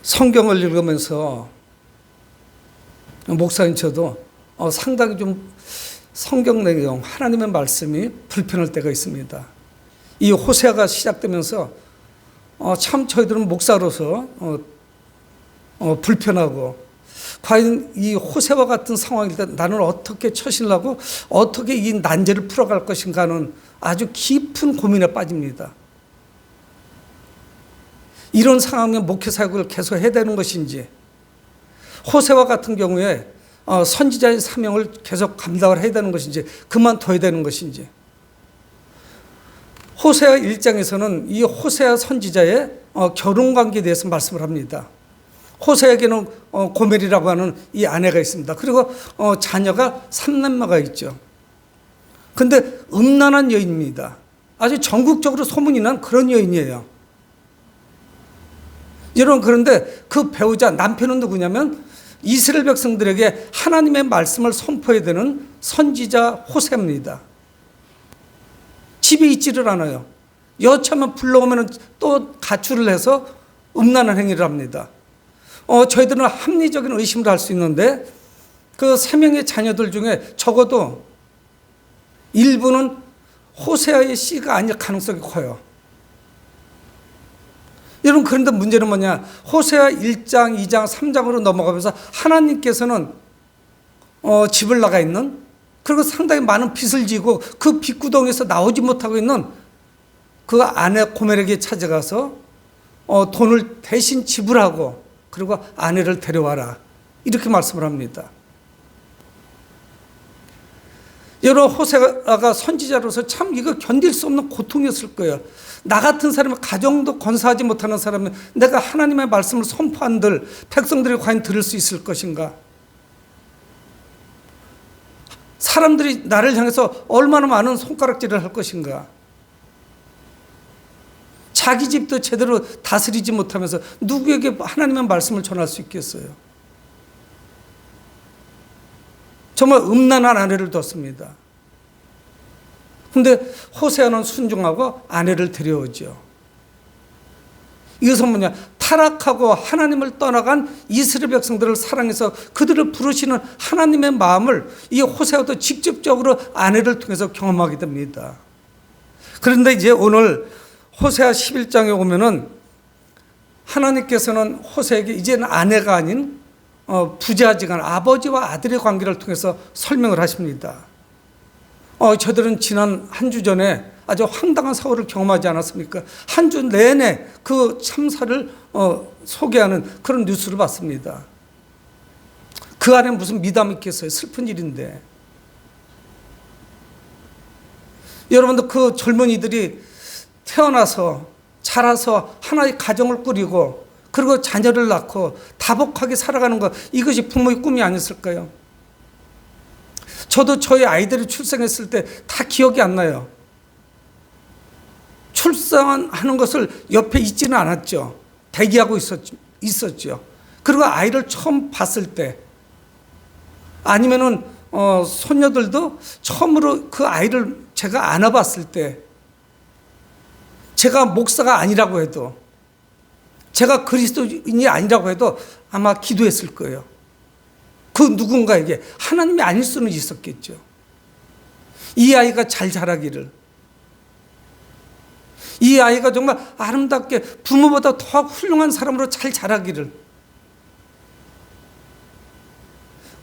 성경을 읽으면서 목사인 저도 상당히 좀 성경 내용, 하나님의 말씀이 불편할 때가 있습니다. 이 호세아가 시작되면서 참 저희들은 목사로서 불편하고, 과연 이 호세아와 같은 상황일 때 나는 어떻게 처신하고 어떻게 이 난제를 풀어갈 것인가 하는 아주 깊은 고민에 빠집니다. 이런 상황에 목회 사역을 계속 해야 되는 것인지, 호세아와 같은 경우에 선지자의 사명을 계속 감당을 해야 되는 것인지, 그만둬야 되는 것인지. 호세아 1장에서는 이 호세아 선지자의 결혼관계에 대해서 말씀을 합니다. 호세아에게는 고멜이라고 하는 이 아내가 있습니다. 그리고 자녀가 3남매가 있죠. 그런데 음란한 여인입니다. 아주 전국적으로 소문이 난 그런 여인이에요. 여러분, 그런데 그 배우자 남편은 누구냐면 이스라엘 백성들에게 하나님의 말씀을 선포해야 되는 선지자 호세아입니다. 집에 있지를 않아요. 여차하면 불러오면 또 가출을 해서 음란한 행위를 합니다. 저희들은 합리적인 의심을 할 수 있는데, 그 3명의 자녀들 중에 적어도 일부는 호세아의 씨가 아닐 가능성이 커요. 여러분, 그런데 문제는 뭐냐? 호세아 1장, 2장, 3장으로 넘어가면서 하나님께서는 집을 나가 있는, 그리고 상당히 많은 빚을 지고 그 빚구덩이에서 나오지 못하고 있는 그 아내 고멜에게 찾아가서 돈을 대신 지불하고, 그리고 아내를 데려와라, 이렇게 말씀을 합니다. 여러분, 호세아가 선지자로서 참 이거 견딜 수 없는 고통이었을 거예요. 나 같은 사람이 가정도 건사하지 못하는 사람은 내가 하나님의 말씀을 선포한들 백성들이 과연 들을 수 있을 것인가? 사람들이 나를 향해서 얼마나 많은 손가락질을 할 것인가? 자기 집도 제대로 다스리지 못하면서 누구에게 하나님의 말씀을 전할 수 있겠어요? 정말 음란한 아내를 뒀습니다. 그런데 호세아는 순종하고 아내를 데려오죠. 이것은 뭐냐? 타락하고 하나님을 떠나간 이스라엘 백성들을 사랑해서 그들을 부르시는 하나님의 마음을 이 호세아도 직접적으로 아내를 통해서 경험하게 됩니다. 그런데 이제 오늘 호세아 11장에 오면은 하나님께서는 호세아에게 이제는 아내가 아닌 부자지간 아버지와 아들의 관계를 통해서 설명을 하십니다. 저들은 지난 한 주 전에 아주 황당한 사고를 경험하지 않았습니까? 한 주 내내 그 참사를 소개하는 그런 뉴스를 봤습니다. 그 안에 무슨 미담이 있겠어요? 슬픈 일인데. 여러분들, 그 젊은이들이 태어나서 자라서 하나의 가정을 꾸리고 그리고 자녀를 낳고 다복하게 살아가는 것, 이것이 부모의 꿈이 아니었을까요? 저도 저희 아이들이 출생했을 때 다 기억이 안 나요. 출산하는 것을 옆에 있지는 않았죠. 대기하고 있었죠. 그리고 아이를 처음 봤을 때, 아니면은 손녀들도 처음으로 그 아이를 제가 안아봤을 때, 제가 목사가 아니라고 해도, 제가 그리스도인이 아니라고 해도 아마 기도했을 거예요. 그 누군가에게, 하나님이 아닐 수는 있었겠죠. 이 아이가 잘 자라기를, 이 아이가 정말 아름답게 부모보다 더 훌륭한 사람으로 잘 자라기를,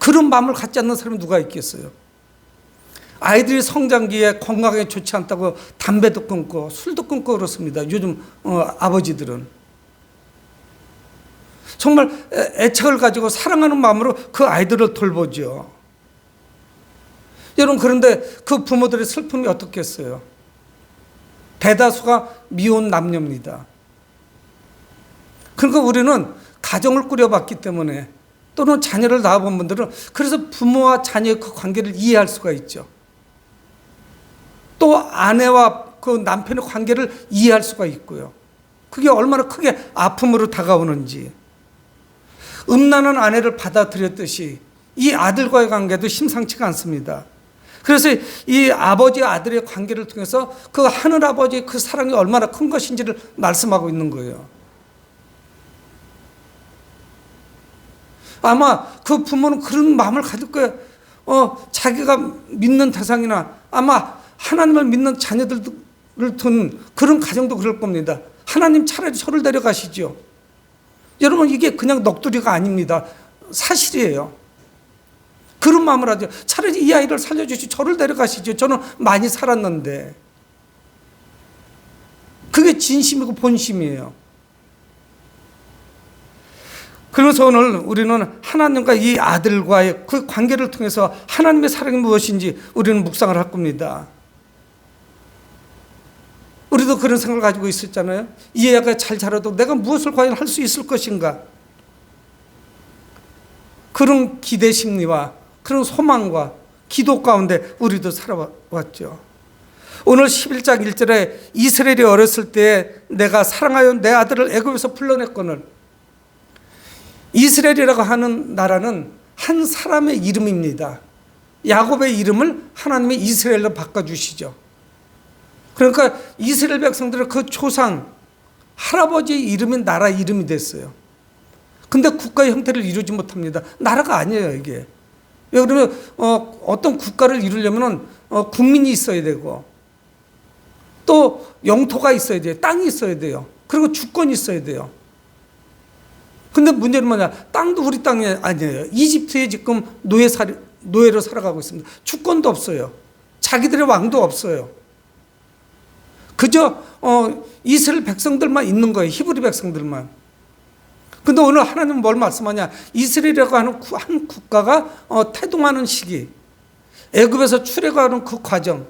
그런 마음을 갖지 않는 사람이 누가 있겠어요? 아이들이 성장기에 건강에 좋지 않다고 담배도 끊고 술도 끊고 그렇습니다. 요즘 아버지들은 정말 애착을 가지고 사랑하는 마음으로 그 아이들을 돌보죠. 여러분, 그런데 그 부모들의 슬픔이 어떻겠어요? 대다수가 미혼 남녀입니다. 그러니까 우리는 가정을 꾸려봤기 때문에, 또는 자녀를 낳아본 분들은 그래서 부모와 자녀의 그 관계를 이해할 수가 있죠. 또 아내와 그 남편의 관계를 이해할 수가 있고요. 그게 얼마나 크게 아픔으로 다가오는지. 음란한 아내를 받아들였듯이 이 아들과의 관계도 심상치가 않습니다. 그래서 이 아버지와 아들의 관계를 통해서 그 하늘아버지의 그 사랑이 얼마나 큰 것인지를 말씀하고 있는 거예요. 아마 그 부모는 그런 마음을 가질 거예요. 자기가 믿는 대상이나 아마 하나님을 믿는 자녀들을 둔 그런 가정도 그럴 겁니다. 하나님 차라리 저를 데려가시죠. 여러분, 이게 그냥 넋두리가 아닙니다. 사실이에요. 그런 마음을 하죠. 차라리 이 아이를 살려주시고 저를 데려가시죠. 저는 많이 살았는데. 그게 진심이고 본심이에요. 그래서 오늘 우리는 하나님과 이 아들과의 그 관계를 통해서 하나님의 사랑이 무엇인지 우리는 묵상을 할 겁니다. 우리도 그런 생각을 가지고 있었잖아요. 이 애가 잘 자라도 내가 무엇을 과연 할 수 있을 것인가. 그런 기대 심리와 그런 소망과 기도 가운데 우리도 살아왔죠. 오늘 11장 1절에 이스라엘이 어렸을 때 내가 사랑하여 내 아들을 애굽에서 불러냈거늘. 이스라엘이라고 하는 나라는 한 사람의 이름입니다. 야곱의 이름을 하나님이 이스라엘로 바꿔주시죠. 그러니까 이스라엘 백성들은 그 조상 할아버지의 이름이 나라 이름이 됐어요. 근데 국가의 형태를 이루지 못합니다. 나라가 아니에요, 이게. 왜 그러면 어떤 국가를 이루려면 국민이 있어야 되고 또 영토가 있어야 돼요. 땅이 있어야 돼요. 그리고 주권이 있어야 돼요. 근데 문제는 뭐냐? 땅도 우리 땅이 아니에요. 이집트에 지금 노예로 살아가고 있습니다. 주권도 없어요. 자기들의 왕도 없어요. 그저 이스라엘 백성들만 있는 거예요. 히브리 백성들만. 근데 오늘 하나님은 뭘 말씀하냐? 이스라엘이라고 하는 한 국가가 태동하는 시기, 애굽에서 출애굽하는 그 과정,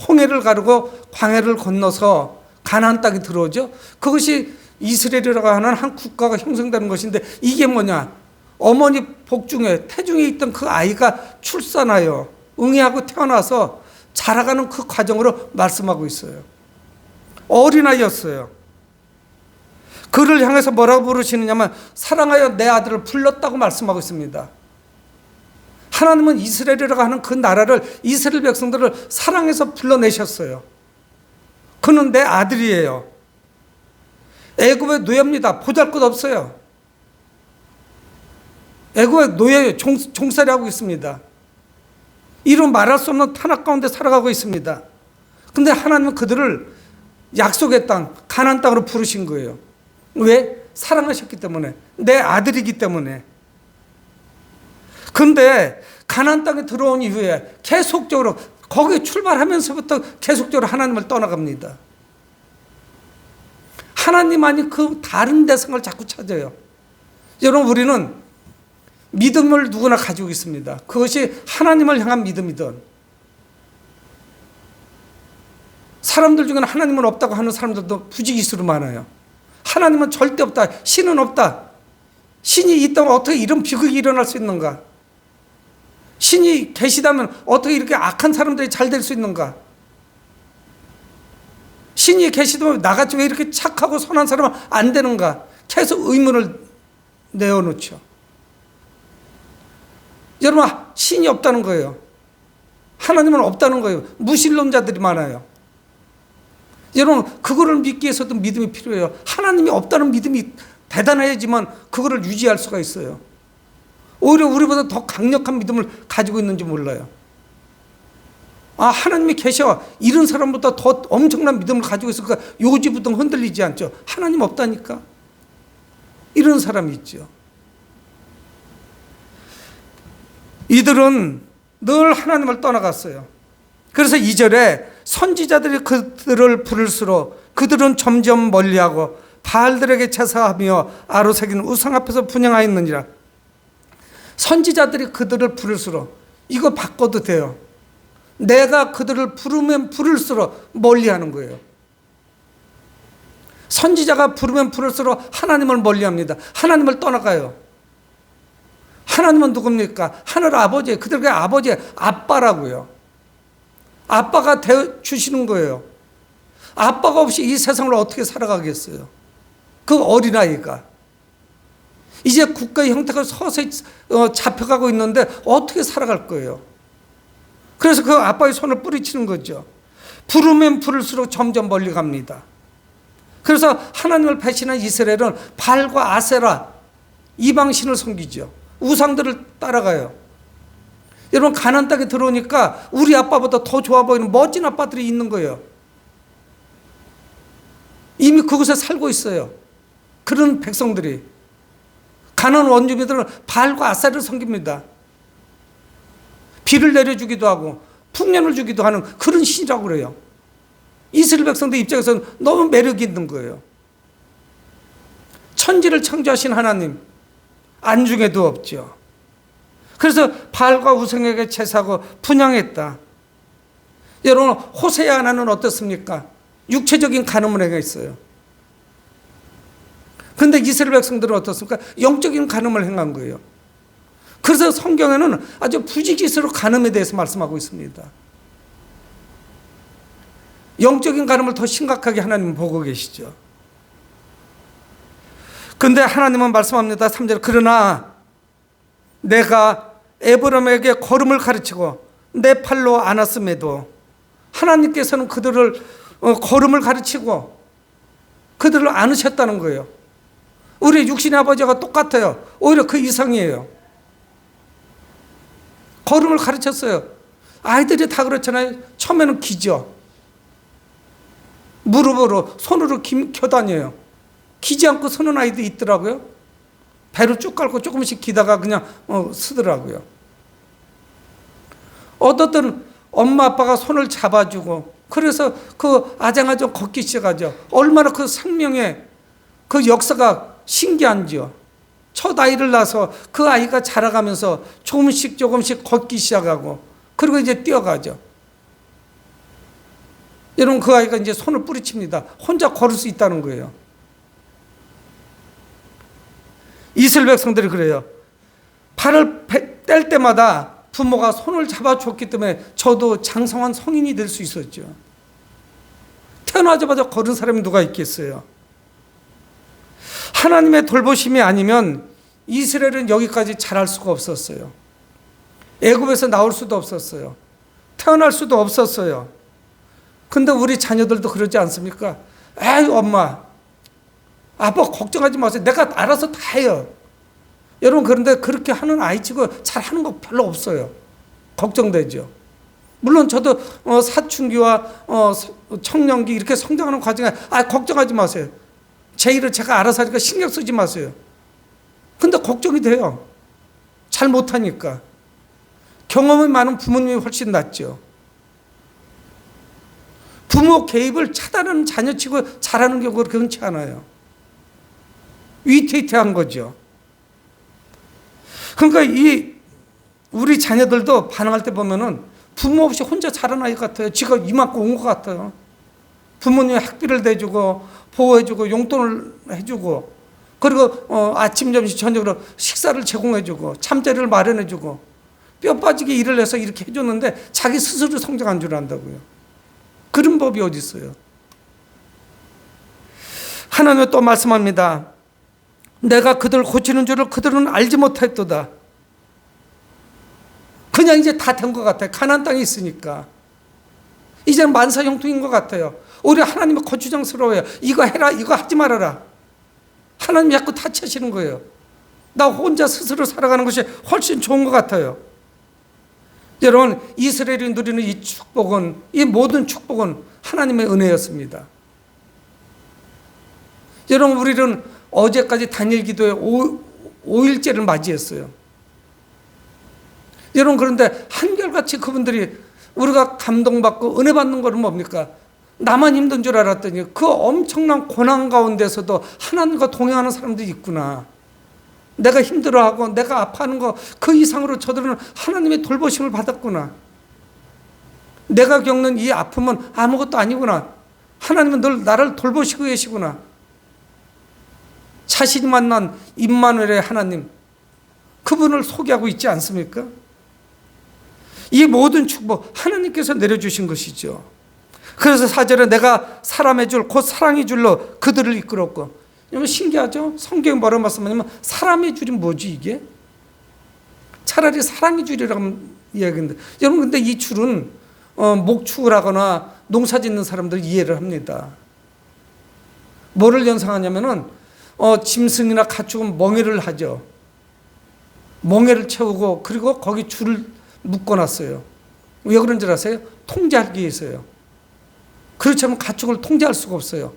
홍해를 가르고 광야를 건너서 가나안 땅에 들어오죠. 그것이 이스라엘이라고 하는 한 국가가 형성되는 것인데, 이게 뭐냐? 어머니 복중에 태중에 있던 그 아이가 출산하여 응애하고 태어나서 자라가는 그 과정으로 말씀하고 있어요. 어린아이였어요. 그를 향해서 뭐라고 부르시느냐면 사랑하여 내 아들을 불렀다고 말씀하고 있습니다. 하나님은 이스라엘이라고 하는 그 나라를, 이스라엘 백성들을 사랑해서 불러내셨어요. 그는 내 아들이에요. 애굽의 노예입니다. 보잘것 없어요. 애굽의 노예예요. 종살이 하고 있습니다. 이루 말할 수 없는 탄압 가운데 살아가고 있습니다. 근데 하나님은 그들을 약속의 땅, 가나안 땅으로 부르신 거예요. 왜? 사랑하셨기 때문에. 내 아들이기 때문에. 근데 가나안 땅에 들어온 이후에 계속적으로 거기 출발하면서부터 계속적으로 하나님을 떠나갑니다. 하나님 아닌 그 다른 대상을 자꾸 찾아요. 여러분, 우리는 믿음을 누구나 가지고 있습니다. 그것이 하나님을 향한 믿음이든, 사람들 중에는 하나님은 없다고 하는 사람들도 부지기수로 많아요. 하나님은 절대 없다. 신은 없다. 신이 있다면 어떻게 이런 비극이 일어날 수 있는가? 신이 계시다면 어떻게 이렇게 악한 사람들이 잘 될 수 있는가? 신이 계시다면 나같이 왜 이렇게 착하고 선한 사람은 안 되는가? 계속 의문을 내어놓죠. 여러분, 신이 없다는 거예요. 하나님은 없다는 거예요. 무신론자들이 많아요. 여러분, 그거를 믿기 위해서도 믿음이 필요해요. 하나님이 없다는 믿음이 대단해야지만 그거를 유지할 수가 있어요. 오히려 우리보다 더 강력한 믿음을 가지고 있는지 몰라요. 하나님이 계셔. 이런 사람보다 더 엄청난 믿음을 가지고 있으니까 요지부터 흔들리지 않죠. 하나님 없다니까. 이런 사람이 있죠. 이들은 늘 하나님을 떠나갔어요. 그래서 2절에 선지자들이 그들을 부를수록 그들은 점점 멀리하고 바알들에게 제사하며 아로새긴 우상 앞에서 분향하였느니라. 선지자들이 그들을 부를수록, 이거 바꿔도 돼요. 내가 그들을 부르면 부를수록 멀리하는 거예요. 선지자가 부르면 부를수록 하나님을 멀리합니다. 하나님을 떠나가요. 하나님은 누굽니까? 하늘 아버지, 그들에게 아버지, 아빠라고요. 아빠가 되어주시는 거예요. 아빠가 없이 이 세상을 어떻게 살아가겠어요? 그 어린아이가. 이제 국가의 형태가 서서히 잡혀가고 있는데 어떻게 살아갈 거예요? 그래서 그 아빠의 손을 뿌리치는 거죠. 부르면 부를수록 점점 멀리 갑니다. 그래서 하나님을 배신한 이스라엘은 발과 아세라, 이방신을 섬기죠. 우상들을 따라가요. 여러분, 가나안 땅에 들어오니까 우리 아빠보다 더 좋아 보이는 멋진 아빠들이 있는 거예요. 이미 그곳에 살고 있어요. 그런 백성들이. 가나안 원주민들은 바알과 아사를 섬깁니다. 비를 내려주기도 하고 풍년을 주기도 하는 그런 신이라고 그래요. 이스라엘 백성들 입장에서는 너무 매력이 있는 거예요. 천지를 창조하신 하나님, 안중에도 없죠. 그래서 바알과 우상에게 제사하고 분향했다. 여러분, 호세아 하나는 어떻습니까? 육체적인 간음을 행했어요. 그런데 이스라엘 백성들은 어떻습니까? 영적인 간음을 행한 거예요. 그래서 성경에는 아주 부지기수로 간음에 대해서 말씀하고 있습니다. 영적인 간음을 더 심각하게 하나님은 보고 계시죠. 그런데 하나님은 말씀합니다. 3절, 그러나 내가 에브라임에게 걸음을 가르치고 내 팔로 안았음에도, 하나님께서는 그들을 걸음을 가르치고 그들을 안으셨다는 거예요. 우리 육신의 아버지가 똑같아요. 오히려 그 이상이에요. 걸음을 가르쳤어요. 아이들이 다 그렇잖아요. 처음에는 기죠. 무릎으로 손으로 겨 다녀요. 기지 않고 서는 아이도 있더라고요. 배로 쭉 깔고 조금씩 기다가 그냥 쓰더라고요. 어떤 엄마 아빠가 손을 잡아주고, 그래서 그 아장아장 걷기 시작하죠. 얼마나 그 생명의 그 역사가 신기한지요. 첫 아이를 낳아서 그 아이가 자라가면서 조금씩 걷기 시작하고, 그리고 이제 뛰어가죠. 여러분, 그 아이가 이제 손을 뿌리칩니다. 혼자 걸을 수 있다는 거예요. 이스라엘 백성들이 그래요. 팔을 뗄 때마다 부모가 손을 잡아줬기 때문에 저도 장성한 성인이 될 수 있었죠. 태어나자마자 걸은 사람이 누가 있겠어요? 하나님의 돌보심이 아니면 이스라엘은 여기까지 자랄 수가 없었어요. 애굽에서 나올 수도 없었어요. 태어날 수도 없었어요. 근데 우리 자녀들도 그러지 않습니까? 에이, 엄마, 아빠 걱정하지 마세요. 내가 알아서 다 해요. 여러분, 그런데 그렇게 하는 아이치고 잘하는 거 별로 없어요. 걱정되죠. 물론 저도 사춘기와 청년기 이렇게 성장하는 과정에 걱정하지 마세요. 제 일을 제가 알아서 하니까 신경 쓰지 마세요. 근데 걱정이 돼요. 잘 못하니까. 경험이 많은 부모님이 훨씬 낫죠. 부모 개입을 차단하는 자녀치고 잘하는 경우가 그렇게 흔치 않아요. 위태위태한 거죠. 그러니까 우리 자녀들도 반응할 때 보면은 부모 없이 혼자 자란 아이 같아요. 지가 이만큼 온 것 같아요. 부모님이 학비를 대주고 보호해주고 용돈을 해주고, 그리고 아침, 점심, 저녁으로 식사를 제공해주고 잠자리를 마련해주고 뼈 빠지게 일을 해서 이렇게 해줬는데 자기 스스로 성장한 줄 안다고요. 그런 법이 어디 있어요? 하나님은 또 말씀합니다. 내가 그들 고치는 줄을 그들은 알지 못했도다. 그냥 이제 다 된 것 같아요. 가나안 땅에 있으니까 이제는 만사형통인 것 같아요. 오히려 하나님이 거추장스러워요. 이거 해라, 이거 하지 말아라. 하나님이 자꾸 타치하시는 거예요. 나 혼자 스스로 살아가는 것이 훨씬 좋은 것 같아요. 여러분, 이스라엘이 누리는 이 축복은, 이 모든 축복은 하나님의 은혜였습니다. 여러분, 우리는 어제까지 단일 기도에 5일째를 맞이했어요. 여러분, 그런데 한결같이 그분들이 우리가 감동받고 은혜 받는 것은 뭡니까? 나만 힘든 줄 알았더니 그 엄청난 고난 가운데서도 하나님과 동행하는 사람들이 있구나. 내가 힘들어하고 내가 아파하는 거 그 이상으로 저들은 하나님의 돌보심을 받았구나. 내가 겪는 이 아픔은 아무것도 아니구나. 하나님은 늘 나를 돌보시고 계시구나. 자신이 만난 임마누엘의 하나님, 그분을 소개하고 있지 않습니까? 이 모든 축복 하나님께서 내려주신 것이죠. 그래서 4절에 내가 사람의 줄 곧 사랑의 줄로 그들을 이끌었고, 여러분 신기하죠? 성경이 뭐라고 말씀하냐면 사람의 줄이 뭐지 이게? 차라리 사랑의 줄이라고 이야기하는데, 여러분 근데 이 줄은 목축을 하거나 농사 짓는 사람들 이해를 합니다. 뭐를 연상하냐면은 짐승이나 가축은 멍에를 하죠. 멍에를 채우고 그리고 거기 줄을 묶어놨어요. 왜 그런 줄 아세요? 통제하기 위해서요. 그렇지 않으면 가축을 통제할 수가 없어요.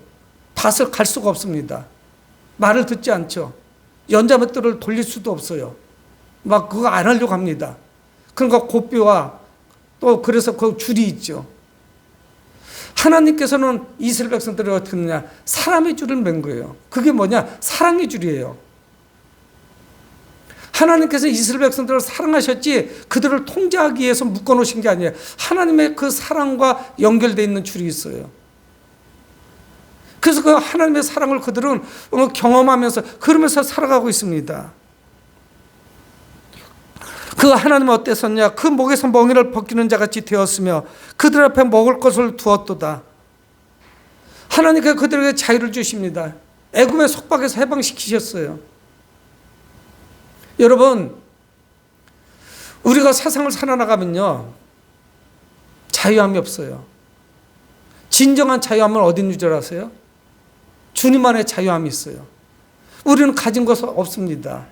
밭을 갈 수가 없습니다. 말을 듣지 않죠. 연자맷돌을 돌릴 수도 없어요. 막 그거 안 하려고 합니다. 그러니까 고삐와 또 그래서 그 줄이 있죠. 하나님께서는 이스라엘 백성들을 어떻게 했느냐? 사람의 줄을 맨 거예요. 그게 뭐냐? 사랑의 줄이에요. 하나님께서 이스라엘 백성들을 사랑하셨지 그들을 통제하기 위해서 묶어놓으신 게 아니에요. 하나님의 그 사랑과 연결되어 있는 줄이 있어요. 그래서 그 하나님의 사랑을 그들은 경험하면서 그러면서 살아가고 있습니다. 그 하나님은 어땠었냐? 그 목에서 멍에를 벗기는 자같이 되었으며 그들 앞에 먹을 것을 두었도다. 하나님께서 그들에게 자유를 주십니다. 애굽의 속박에서 해방시키셨어요. 여러분, 우리가 세상을 살아나가면요 자유함이 없어요. 진정한 자유함은 어디 있는 줄 아세요? 주님 안에 자유함이 있어요. 우리는 가진 것은 없습니다.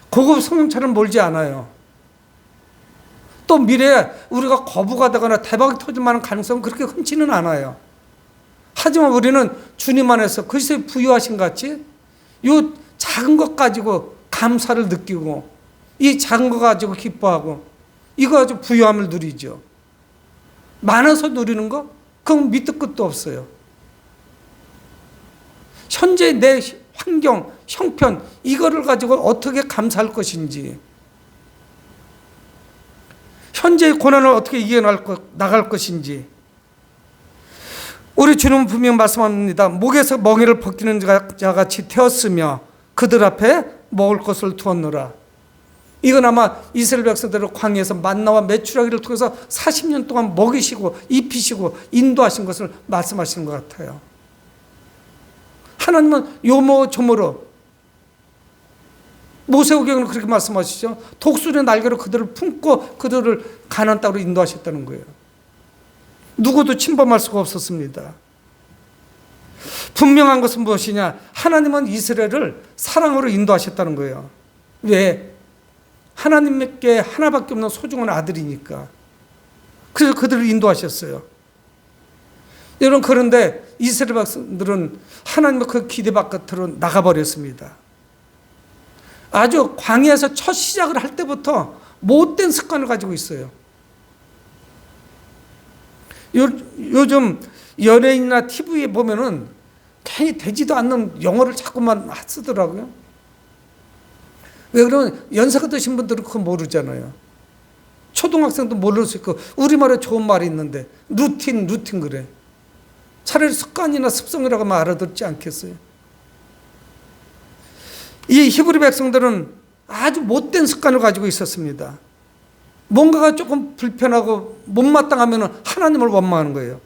고급 성령처럼 멀지 않아요. 또 미래에 우리가 거부가 되거나 대박이 터질 만한 가능성은 그렇게 흔치는 않아요. 하지만 우리는 주님 안에서 그리스도의 부유하신 같이 이 작은 것 가지고 감사를 느끼고 이 작은 거 가지고 기뻐하고 이거 가지고 부유함을 누리죠. 많아서 누리는 거? 그건 밑도 끝도 없어요. 현재 내 환경, 형편 이거를 가지고 어떻게 감사할 것인지, 현재의 고난을 어떻게 이겨나갈 것인지. 우리 주님은 분명 말씀합니다. 목에서 멍에를 벗기는 자같이 되었으며 그들 앞에 먹을 것을 두었노라. 이건 아마 이스라엘 백성들을 광야에서 만나와 메추라기를 통해서 40년 동안 먹이시고 입히시고 인도하신 것을 말씀하시는 것 같아요. 하나님은 요모조모로 모세오경은 그렇게 말씀하시죠. 독수리의 날개로 그들을 품고 그들을 가나안 땅으로 인도하셨다는 거예요. 누구도 침범할 수가 없었습니다. 분명한 것은 무엇이냐? 하나님은 이스라엘을 사랑으로 인도하셨다는 거예요. 왜? 하나님께 하나밖에 없는 소중한 아들이니까. 그래서 그들을 인도하셨어요. 여러분, 그런데 이스라엘 백성들은 하나님의 그 기대 바깥으로 나가버렸습니다. 아주 광야에서 첫 시작을 할 때부터 못된 습관을 가지고 있어요. 요즘 연예인이나 TV에 보면은 괜히 되지도 않는 영어를 자꾸만 쓰더라고요. 왜 그러면 연세가 드신 분들은 그거 모르잖아요. 초등학생도 모를 수 있고 우리말에 좋은 말이 있는데 루틴 그래. 차라리 습관이나 습성이라고 하면 알아듣지 않겠어요? 이 히브리 백성들은 아주 못된 습관을 가지고 있었습니다. 뭔가가 조금 불편하고 못마땅하면 하나님을 원망하는 거예요.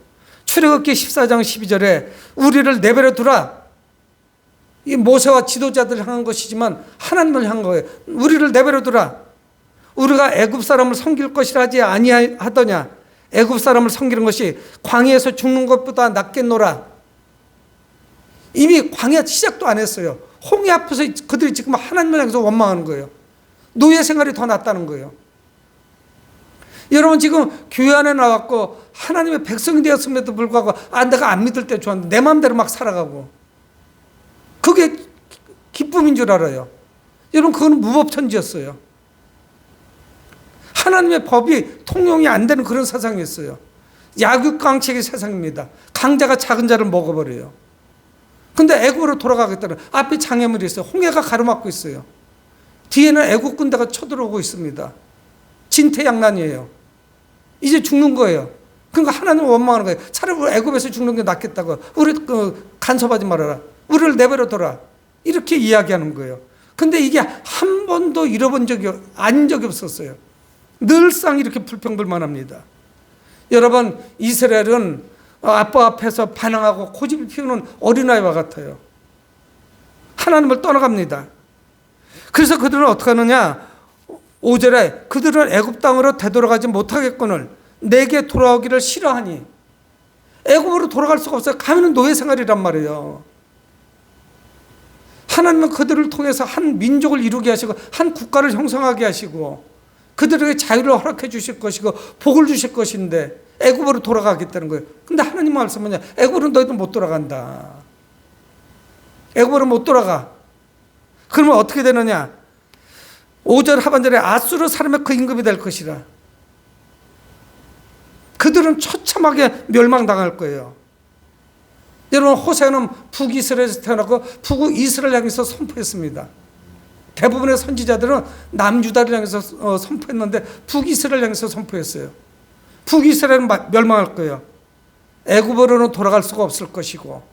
출애굽기 14장 12절에 우리를 내버려 두라. 이 모세와 지도자들을 향한 것이지만 하나님을 향한 거예요. 우리를 내버려 두라. 우리가 애굽 사람을 섬길 것이라 하지 아니하더냐. 애굽 사람을 섬기는 것이 광야에서 죽는 것보다 낫겠노라. 이미 광야 시작도 안 했어요. 홍해 앞에서 그들이 지금 하나님을 향해서 원망하는 거예요. 노예 생활이 더 낫다는 거예요. 여러분, 지금 교회 안에 나왔고 하나님의 백성이 되었음에도 불구하고 내가 안 믿을 때 좋았는데 내 마음대로 막 살아가고 그게 기쁨인 줄 알아요. 여러분, 그건 무법천지였어요. 하나님의 법이 통용이 안 되는 그런 세상이었어요. 약육강식의 세상입니다. 강자가 작은 자를 먹어버려요. 근데 애국으로 돌아가겠다는 앞에 장애물이 있어요. 홍해가 가로막고 있어요. 뒤에는 애국 군대가 쳐들어오고 있습니다. 진퇴양난이에요. 이제 죽는 거예요. 그러니까 하나님을 원망하는 거예요. 차라리 애국에서 죽는 게 낫겠다고. 우리 간섭하지 말아라. 우리를 내버려둬라. 이렇게 이야기하는 거예요. 근데 이게 한 번도 잃어본 적이 아닌 적이 없었어요. 늘상 이렇게 불평불만합니다. 여러분, 이스라엘은 아빠 앞에서 반항하고 고집을 피우는 어린아이와 같아요. 하나님을 떠나갑니다. 그래서 그들은 어떻게 하느냐? 5절에 그들은 애굽 땅으로 되돌아가지 못하겠거늘 내게 돌아오기를 싫어하니. 애굽으로 돌아갈 수가 없어요. 가면은 노예 생활이란 말이에요. 하나님은 그들을 통해서 한 민족을 이루게 하시고 한 국가를 형성하게 하시고 그들에게 자유를 허락해 주실 것이고 복을 주실 것인데 애굽으로 돌아가겠다는 거예요. 근데 하나님 말씀은 뭐냐? 애굽으로 너희들 못 돌아간다. 애굽으로 못 돌아가. 그러면 어떻게 되느냐? 5절 하반절에 아수르 사람의 그 임금이 될 것이라. 그들은 처참하게 멸망당할 거예요. 여러분, 호세아는 북이스라엘에서 태어났고 북이스라엘 향해서 선포했습니다. 대부분의 선지자들은 남유다를 향해서 선포했는데 북이스라엘 향해서 선포했어요. 북이스라엘은 멸망할 거예요. 애굽으로는 돌아갈 수가 없을 것이고,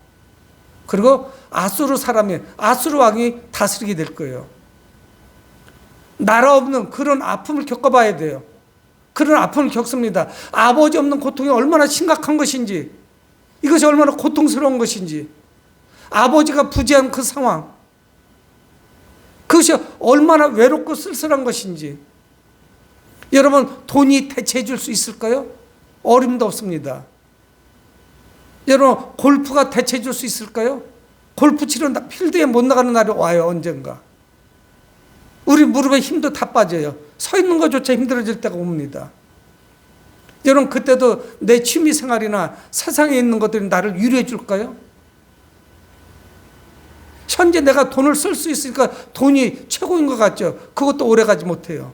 그리고 아수르 왕이 다스리게 될 거예요. 나라 없는 그런 아픔을 겪어봐야 돼요. 그런 아픔을 겪습니다. 아버지 없는 고통이 얼마나 심각한 것인지, 이것이 얼마나 고통스러운 것인지, 아버지가 부재한 그 상황, 그것이 얼마나 외롭고 쓸쓸한 것인지. 여러분, 돈이 대체해 줄 수 있을까요? 어림도 없습니다. 여러분, 골프가 대체해 줄 수 있을까요? 골프 치러 필드에 못 나가는 날이 와요, 언젠가. 우리 무릎에 힘도 다 빠져요. 서 있는 것조차 힘들어질 때가 옵니다. 여러분, 그때도 내 취미 생활이나 세상에 있는 것들이 나를 위로해 줄까요? 현재 내가 돈을 쓸 수 있으니까 돈이 최고인 것 같죠. 그것도 오래가지 못해요.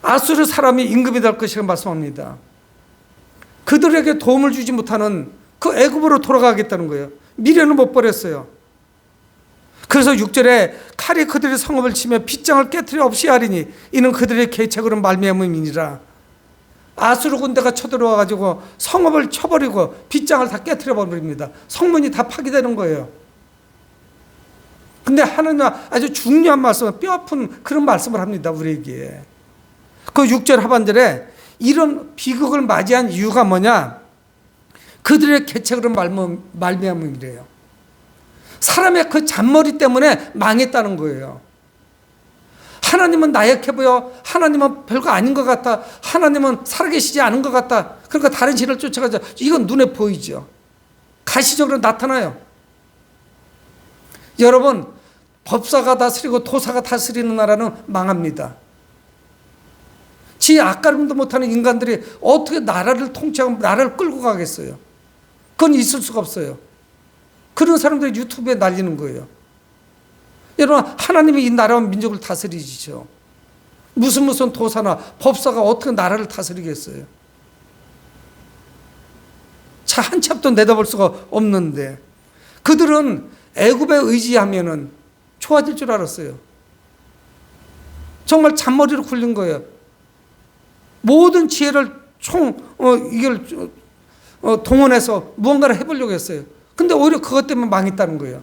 아수르 사람이 임금이 될 것이라고 말씀합니다. 그들에게 도움을 주지 못하는 그 애굽으로 돌아가겠다는 거예요. 미련을 못 버렸어요. 그래서 6절에 칼이 그들의 성읍을 치며 빗장을 깨트려 없이 하리니 이는 그들의 계책으로 말미암음이니라. 아수르 군대가 쳐들어와 가지고 성읍을 쳐버리고 빗장을 다 깨트려 버립니다. 성문이 다 파괴되는 거예요. 근데 하나님은 아주 중요한 말씀, 뼈아픈 그런 말씀을 합니다, 우리에게. 그 6절 하반절에 이런 비극을 맞이한 이유가 뭐냐? 그들의 계책으로 말미암음이래요. 사람의 그 잔머리 때문에 망했다는 거예요. 하나님은 나약해 보여. 하나님은 별거 아닌 것 같다. 하나님은 살아계시지 않은 것 같다. 그러니까 다른 신을 쫓아가자. 이건 눈에 보이죠. 가시적으로 나타나요. 여러분, 법사가 다스리고 도사가 다스리는 나라는 망합니다. 지 앞가림도 못하는 인간들이 어떻게 나라를 통치하고 나라를 끌고 가겠어요? 그건 있을 수가 없어요. 그런 사람들이 유튜브에 날리는 거예요. 여러분, 하나님이 이 나라와 민족을 다스리시죠. 무슨 도사나 법사가 어떻게 나라를 다스리겠어요? 차 한 치 앞도 내다볼 수가 없는데 그들은 애굽에 의지하면은 좋아질 줄 알았어요. 정말 잔머리로 굴린 거예요. 모든 지혜를 이걸 동원해서 무언가를 해보려고 했어요. 근데 오히려 그것 때문에 망했다는 거예요.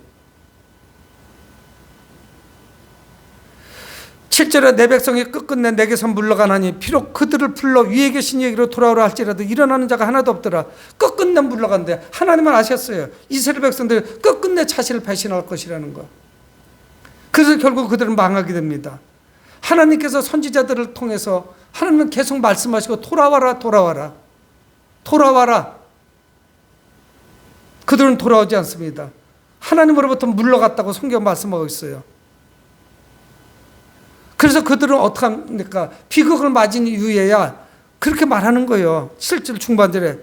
7절에 내 백성이 끝끝내 내게서 물러가나니 비록 그들을 불러 위에 계신 얘기로 돌아오라 할지라도 일어나는 자가 하나도 없더라. 끝끝내 물러간대. 하나님은 아셨어요. 이스라엘 백성들 끝끝내 자신을 배신할 것이라는 거. 그래서 결국 그들은 망하게 됩니다. 하나님께서 선지자들을 통해서 하나님은 계속 말씀하시고 돌아와라, 돌아와라, 돌아와라. 그들은 돌아오지 않습니다. 하나님으로부터 물러갔다고 성경 말씀하고 있어요. 그래서 그들은 어떻게 합니까? 비극을 맞은 이후에야 그렇게 말하는 거예요. 7절 중반절에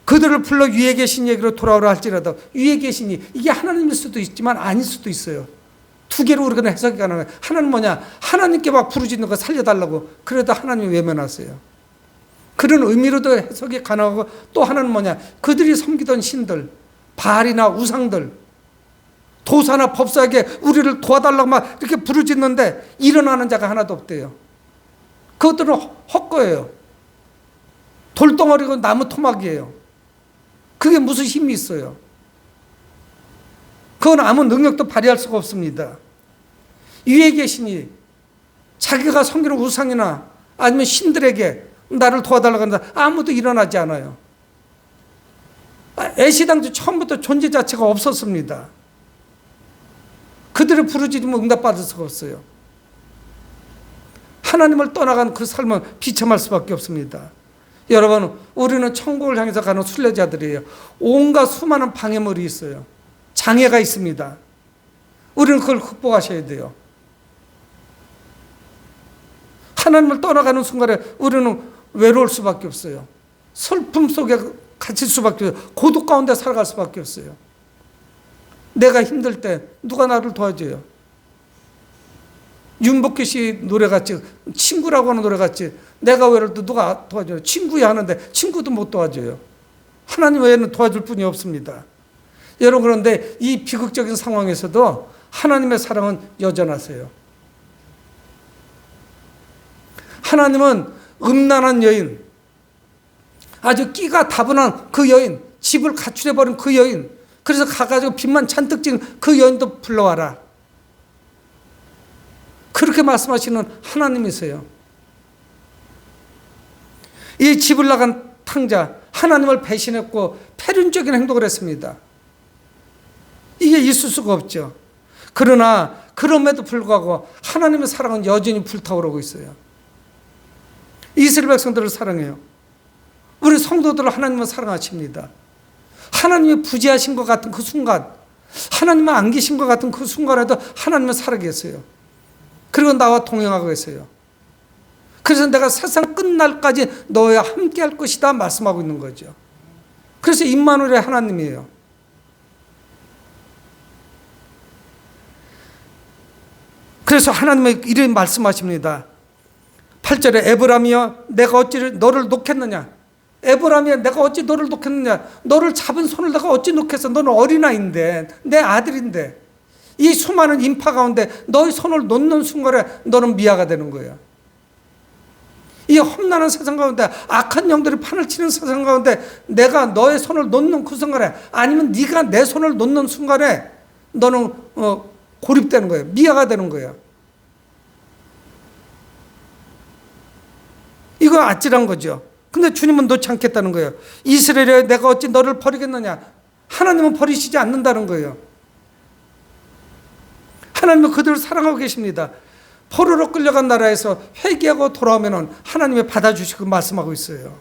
그들을 불러 위에 계신 얘기로 돌아오라 할지라도, 위에 계시니 이게 하나님일 수도 있지만 아닐 수도 있어요. 두 개로 우리가 해석이 가능해요. 하나는 뭐냐? 하나님께 막 부르짖는 거 살려달라고. 그래도 하나님이 외면하세요. 그런 의미로도 해석이 가능하고, 또 하나는 뭐냐? 그들이 섬기던 신들, 바알이나 우상들, 도사나 법사에게 우리를 도와달라고 막 이렇게 부르짖는데 일어나는 자가 하나도 없대요. 그것들은 헛거예요. 돌덩어리고 나무 토막이에요. 그게 무슨 힘이 있어요? 그건 아무 능력도 발휘할 수가 없습니다. 위에 계시니 자기가 섬기는 우상이나 아니면 신들에게 나를 도와달라고 한다. 아무도 일어나지 않아요. 애시당초 처음부터 존재 자체가 없었습니다. 그들을 부르짖으면 응답받을 수가 없어요. 하나님을 떠나간 그 삶은 비참할 수밖에 없습니다. 여러분, 우리는 천국을 향해서 가는 순례자들이에요. 온갖 수많은 방해물이 있어요. 장애가 있습니다. 우리는 그걸 극복하셔야 돼요. 하나님을 떠나가는 순간에 우리는 외로울 수밖에 없어요. 슬픔 속에 갇힐 수밖에 없어요. 고독 가운데 살아갈 수밖에 없어요. 내가 힘들 때 누가 나를 도와줘요? 윤복희 씨 노래같이, 친구라고 하는 노래같이, 내가 외로울 때 누가 도와줘요? 친구야 하는데 친구도 못 도와줘요. 하나님 외에는 도와줄 분이 없습니다. 여러분, 그런데 이 비극적인 상황에서도 하나님의 사랑은 여전하세요. 하나님은 음란한 여인, 아주 끼가 다분한 그 여인, 집을 가출해버린 그 여인, 그래서 가가지고 빚만 잔뜩 지은 그 여인도 불러와라, 그렇게 말씀하시는 하나님이세요. 이 집을 나간 탕자, 하나님을 배신했고 패륜적인 행동을 했습니다. 이게 있을 수가 없죠. 그러나 그럼에도 불구하고 하나님의 사랑은 여전히 불타오르고 있어요. 이스라엘 백성들을 사랑해요. 우리 성도들을 하나님은 사랑하십니다. 하나님이 부재하신 것 같은 그 순간, 하나님은 안 계신 것 같은 그 순간에도 하나님은 살아계세요. 그리고 나와 동행하고 계세요. 그래서 내가 세상 끝날까지 너와 함께 할 것이다 말씀하고 있는 거죠. 그래서 임마누엘의 하나님이에요. 그래서 하나님은 이렇게 말씀하십니다. 8절에 에브라임이여 내가 어찌 너를 놓겠느냐. 에브라임이여 내가 어찌 너를 놓겠느냐. 너를 잡은 손을 내가 어찌 놓겠어. 너는 어린아이인데, 내 아들인데, 이 수많은 인파 가운데 너의 손을 놓는 순간에 너는 미아가 되는 거예요. 이 험난한 세상 가운데, 악한 영들이 판을 치는 세상 가운데 내가 너의 손을 놓는 그 순간에, 아니면 네가 내 손을 놓는 순간에 너는 고립되는 거예요. 미아가 되는 거예요. 이거 아찔한 거죠. 근데 주님은 놓지 않겠다는 거예요. 이스라엘에 내가 어찌 너를 버리겠느냐. 하나님은 버리시지 않는다는 거예요. 하나님은 그들을 사랑하고 계십니다. 포로로 끌려간 나라에서 회개하고 돌아오면 하나님이 받아주시고 말씀하고 있어요.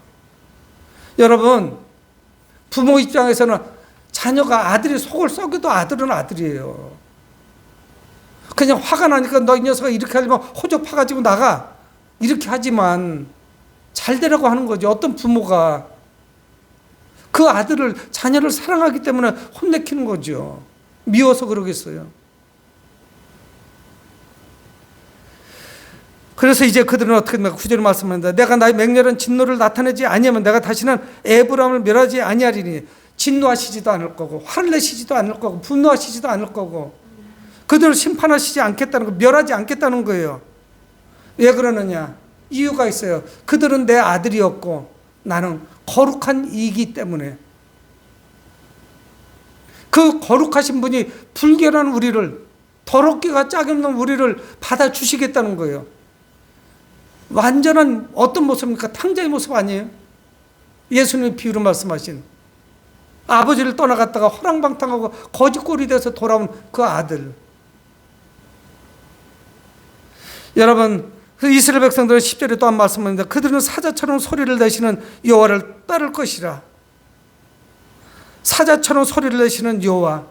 여러분, 부모 입장에서는 자녀가 아들이 속을 썩여도 아들은 아들이에요. 그냥 화가 나니까 너 이 녀석아 이렇게 하려면 호적 파가지고 나가, 이렇게 하지만 잘 되라고 하는 거죠. 어떤 부모가 그 아들을, 자녀를 사랑하기 때문에 혼내키는 거죠. 미워서 그러겠어요. 그래서 이제 그들은 어떻게 됩니까? 9절에 말씀합니다. 내가 나의 맹렬한 진노를 나타내지 아니하면 내가 다시는 에브라임을 멸하지 아니하리니. 진노하시지도 않을 거고, 화를 내시지도 않을 거고, 분노하시지도 않을 거고, 그들을 심판하시지 않겠다는 거, 멸하지 않겠다는 거예요. 왜 그러느냐? 이유가 있어요. 그들은 내 아들이었고 나는 거룩한 이이기 때문에. 그 거룩하신 분이 불결한 우리를, 더럽기가 짝이 없는 우리를 받아주시겠다는 거예요. 완전한 어떤 모습입니까? 탕자의 모습 아니에요? 예수님이 비유로 말씀하신 아버지를 떠나갔다가 허랑방탕하고 거짓골이 돼서 돌아온 그 아들. 여러분, 이스라엘 백성들은 10절에 또 한 말씀합니다. 그들은 사자처럼 소리를 내시는 여호와를 따를 것이라. 사자처럼 소리를 내시는 여호와,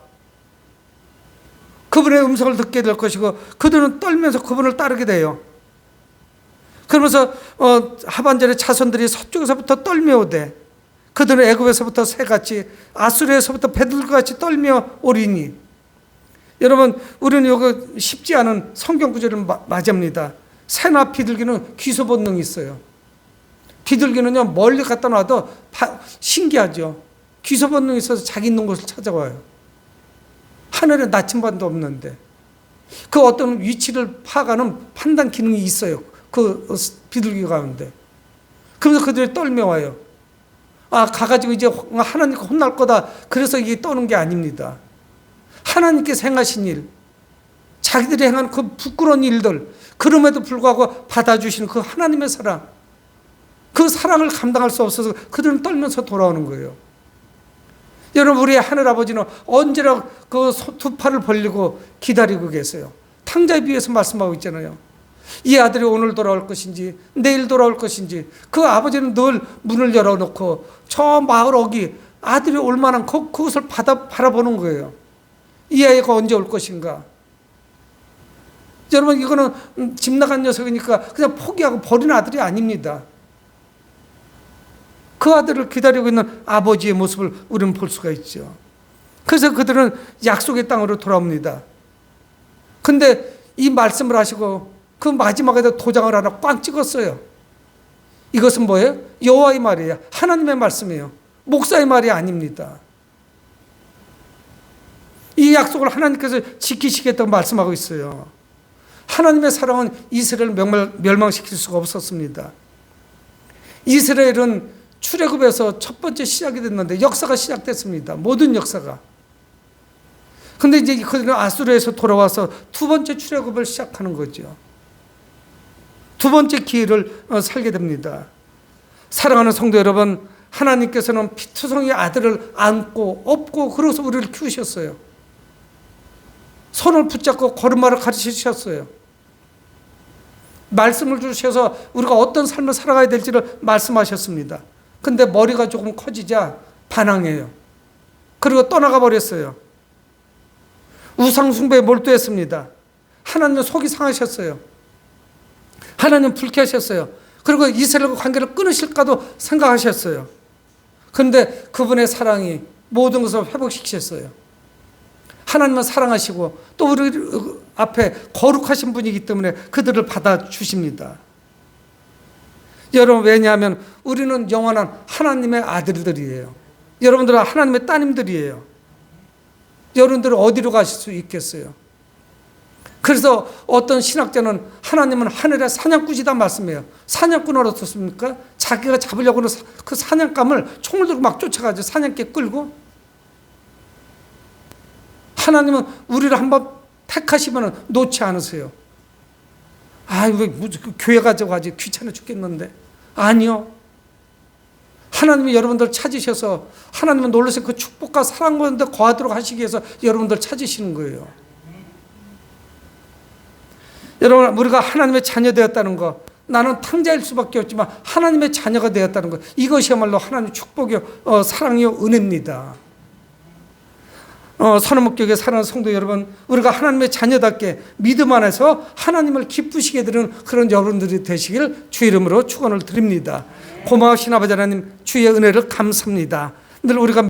그분의 음성을 듣게 될 것이고 그들은 떨면서 그분을 따르게 돼요. 그러면서 하반절에 자손들이 서쪽에서부터 떨며 오되 그들은 애굽에서부터 새같이 아수르에서부터 배들같이 떨며 오리니. 여러분, 우리는 이거 쉽지 않은 성경 구절을 맞이합니다. 새나 비둘기는 귀소 본능이 있어요. 비둘기는요, 멀리 갖다 놔도 신기하죠. 귀소 본능이 있어서 자기 있는 곳을 찾아와요. 하늘에 나침반도 없는데 그 어떤 위치를 파악하는 판단 기능이 있어요. 그 비둘기 가운데. 그래서 그들이 떨며 와요. 가가지고 이제 하나님께 혼날 거다. 그래서 이게 떠는 게 아닙니다. 하나님께서 행하신 일, 자기들이 행한 그 부끄러운 일들, 그럼에도 불구하고 받아주시는 그 하나님의 사랑, 그 사랑을 감당할 수 없어서 그들은 떨면서 돌아오는 거예요. 여러분, 우리의 하늘아버지는 언제나 그 두 팔을 벌리고 기다리고 계세요. 탕자에 비해서 말씀하고 있잖아요. 이 아들이 오늘 돌아올 것인지 내일 돌아올 것인지 그 아버지는 늘 문을 열어놓고 저 마을 어귀 아들이 올 만한 그것을 바라보는 거예요. 이 아이가 언제 올 것인가. 여러분, 이거는 집 나간 녀석이니까 그냥 포기하고 버린 아들이 아닙니다. 그 아들을 기다리고 있는 아버지의 모습을 우리는 볼 수가 있죠. 그래서 그들은 약속의 땅으로 돌아옵니다. 근데 이 말씀을 하시고 그 마지막에도 도장을 하나 꽝 찍었어요. 이것은 뭐예요? 여호와의 말이에요. 하나님의 말씀이에요. 목사의 말이 아닙니다. 이 약속을 하나님께서 지키시겠다고 말씀하고 있어요. 하나님의 사랑은 이스라엘을 멸망시킬 수가 없었습니다. 이스라엘은 출애굽에서 첫 번째 시작이 됐는데 역사가 시작됐습니다. 모든 역사가. 근데 이제 그들은 아수르에서 돌아와서 두 번째 출애굽을 시작하는 거죠. 두 번째 기회를 살게 됩니다. 사랑하는 성도 여러분, 하나님께서는 피투성이 아들을 안고 업고 그래서 우리를 키우셨어요. 손을 붙잡고 걸음마를 가르치셨어요. 말씀을 주셔서 우리가 어떤 삶을 살아가야 될지를 말씀하셨습니다. 근데 머리가 조금 커지자 반항해요. 그리고 떠나가 버렸어요. 우상숭배에 몰두했습니다. 하나님은 속이 상하셨어요. 하나님은 불쾌하셨어요. 그리고 이스라엘과 관계를 끊으실까도 생각하셨어요. 그런데 그분의 사랑이 모든 것을 회복시키셨어요. 하나님은 사랑하시고 또 우리 앞에 거룩하신 분이기 때문에 그들을 받아주십니다. 여러분, 왜냐하면 우리는 영원한 하나님의 아들들이에요. 여러분들은 하나님의 따님들이에요. 여러분들은 어디로 가실 수 있겠어요? 그래서 어떤 신학자는 하나님은 하늘의 사냥꾼이다 말씀해요. 사냥꾼은 어떻습니까? 자기가 잡으려고 하는 그 사냥감을 총을 들고 막 쫓아가죠. 사냥개 끌고. 하나님은 우리를 한번 택하시면 놓지 않으세요. 아, 이거 교회 가져가지 귀찮아 죽겠는데. 아니요. 하나님이 여러분들 찾으셔서 하나님은 놀라신 그 축복과 사랑 가운데 거하도록 하시기 위해서 여러분들 찾으시는 거예요. 여러분, 우리가 하나님의 자녀 되었다는 거, 나는 탕자일 수밖에 없지만 하나님의 자녀가 되었다는 것, 이것이야말로 하나님의 축복이요, 사랑이요, 은혜입니다. 선한목교회 사랑하는 성도 여러분, 우리가 하나님의 자녀답게 믿음 안에서 하나님을 기쁘시게 되는 그런 여러분들이 되시길 주 이름으로 축원을 드립니다. 고마우신 아버지 하나님, 주의 은혜를 감사합니다. 늘 우리가